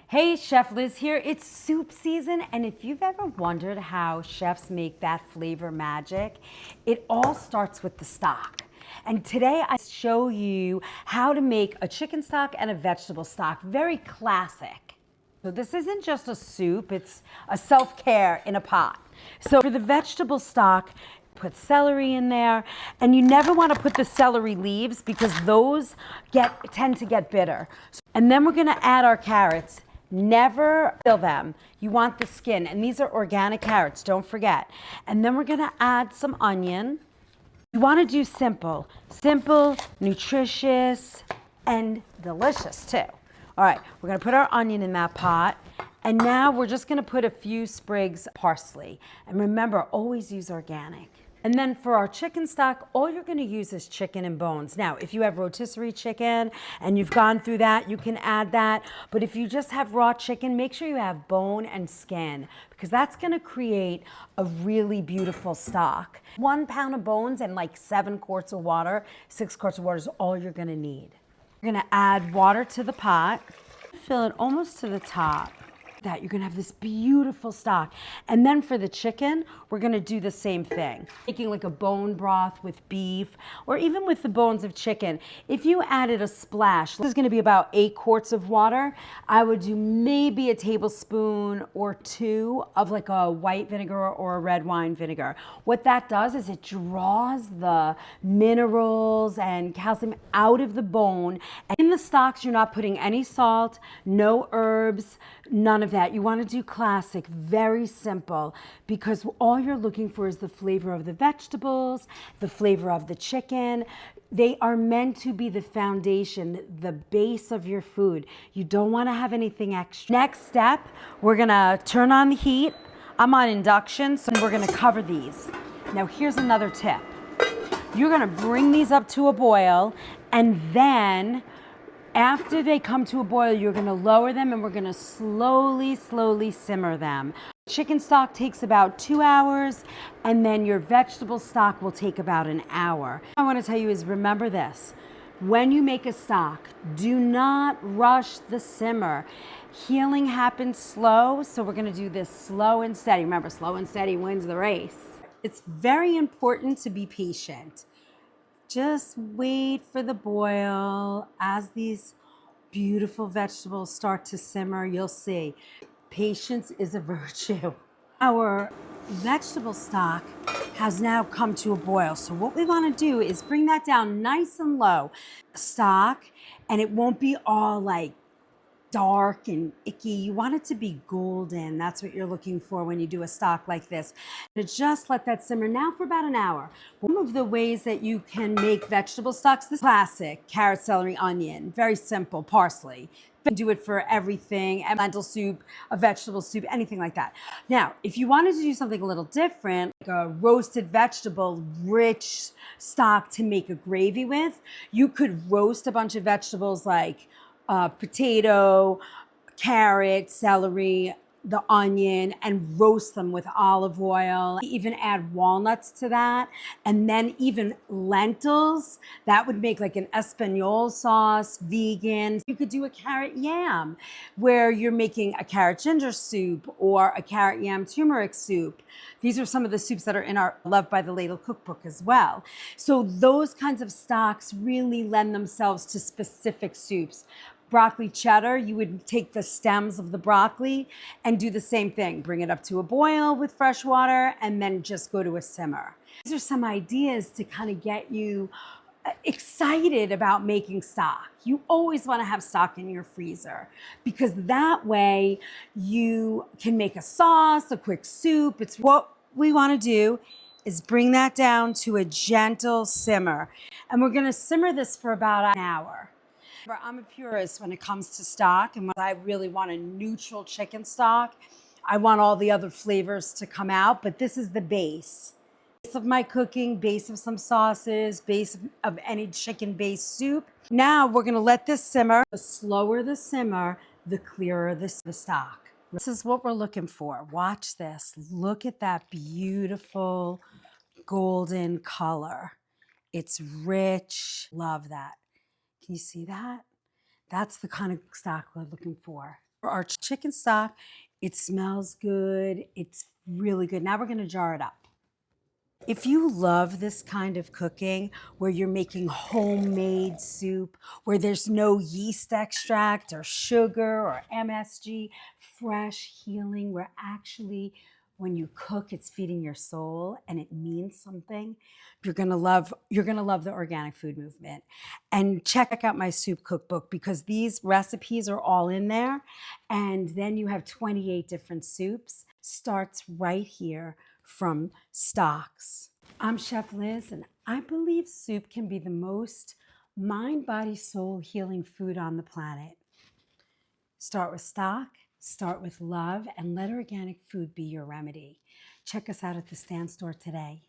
Hey, Chef Liz here. It's soup season, and if you've ever wondered how chefs make that flavor magic, it all starts with the stock. And today I show you how to make a chicken stock and a vegetable stock, very classic. So this isn't just a soup, it's a self-care in a pot. So for the vegetable stock, put celery in there, and you never want to put the celery leaves because those tend to get bitter. And then we're going to add our carrots. Never peel them. You want the skin, and these are organic carrots, don't forget. And then we're going to add some onion. You want to do simple, nutritious, and delicious too. All right, we're going to put our onion in that pot. And now we're just going to put a few sprigs of parsley. And remember, always use organic. And then for our chicken stock, all you're going to use is chicken and bones. Now, if you have rotisserie chicken and you've gone through that, you can add that. But if you just have raw chicken, make sure you have bone and skin because that's going to create a really beautiful stock. 1 pound of bones and like 7 quarts of water, 6 quarts of water is all you're going to need. You're going to add water to the pot, fill it almost to the top. That you're gonna have this beautiful stock. And then for the chicken, we're gonna do the same thing. Making like a bone broth with beef, or even with the bones of chicken. If you added a splash, this is gonna be about 8 quarts of water. I would do maybe a tablespoon or 2 of like a white vinegar or a red wine vinegar. What that does is it draws the minerals and calcium out of the bone. And in the stocks, you're not putting any salt, no herbs, none of that. You want to do classic, very simple, because all you're looking for is the flavor of the vegetables, the flavor of the chicken. They are meant to be the foundation, the base of your food. You don't want to have anything extra. Next step, we're going to turn on the heat. I'm on induction, so we're going to cover these. Now here's another tip. You're going to bring these up to a boil, and then after they come to a boil, you're going to lower them and we're going to slowly simmer them. Chicken stock takes about 2 hours, and then your vegetable stock will take about an hour. What I want to tell you is remember this. When you make a stock, do not rush the simmer. Healing happens slow, so we're going to do this slow and steady. Remember, slow and steady wins the race. It's very important to be patient. Just wait for the boil. As these beautiful vegetables start to simmer, you'll see patience is a virtue. Our vegetable stock has now come to a boil. So what we want to do is bring that down nice and low. Stock, and it won't be all like dark and icky. You want it to be golden. That's what you're looking for when you do a stock like this. To just let that simmer now for about an hour. One of the ways that you can make vegetable stocks, this classic, carrot, celery, onion, very simple, parsley. You can do it for everything, a lentil soup, a vegetable soup, anything like that. Now, if you wanted to do something a little different, like a roasted vegetable, rich stock to make a gravy with, you could roast a bunch of vegetables like potato, carrot, celery, the onion, and roast them with olive oil. Even add walnuts to that, and then even lentils. That would make like an espagnole sauce, vegan. You could do a carrot yam, where you're making a carrot ginger soup or a carrot yam turmeric soup. These are some of the soups that are in our By The Ladle cookbook as well. So those kinds of stocks really lend themselves to specific soups. Broccoli cheddar, you would take the stems of the broccoli and do the same thing. Bring it up to a boil with fresh water and then just go to a simmer. These are some ideas to kind of get you excited about making stock. You always want to have stock in your freezer because that way you can make a sauce, a quick soup. It's what we want to do is bring that down to a gentle simmer. And we're going to simmer this for about an hour. I'm a purist when it comes to stock, and when I really want a neutral chicken stock, I want all the other flavors to come out, but this is the base of my cooking, base of some sauces, base of any chicken-based soup. Now we're gonna let this simmer. The slower the simmer, the clearer the stock. This is what we're looking for. Watch this. Look at that beautiful golden color. It's rich. Love that. Can you see that? That's the kind of stock we're looking for. Our chicken stock, it smells good. It's really good. Now we're going to jar it up. If you love this kind of cooking where you're making homemade soup, where there's no yeast extract or sugar or MSG, fresh healing, where actually when you cook, it's feeding your soul and it means something, you're gonna love the organic food movement. And check out my soup cookbook because these recipes are all in there. And then you have 28 different soups. Starts right here from stocks. I'm Chef Liz, and I believe soup can be the most mind, body, soul healing food on the planet. Start with stock, start with love, and let organic food be your remedy. Check us out at the Stand Store today.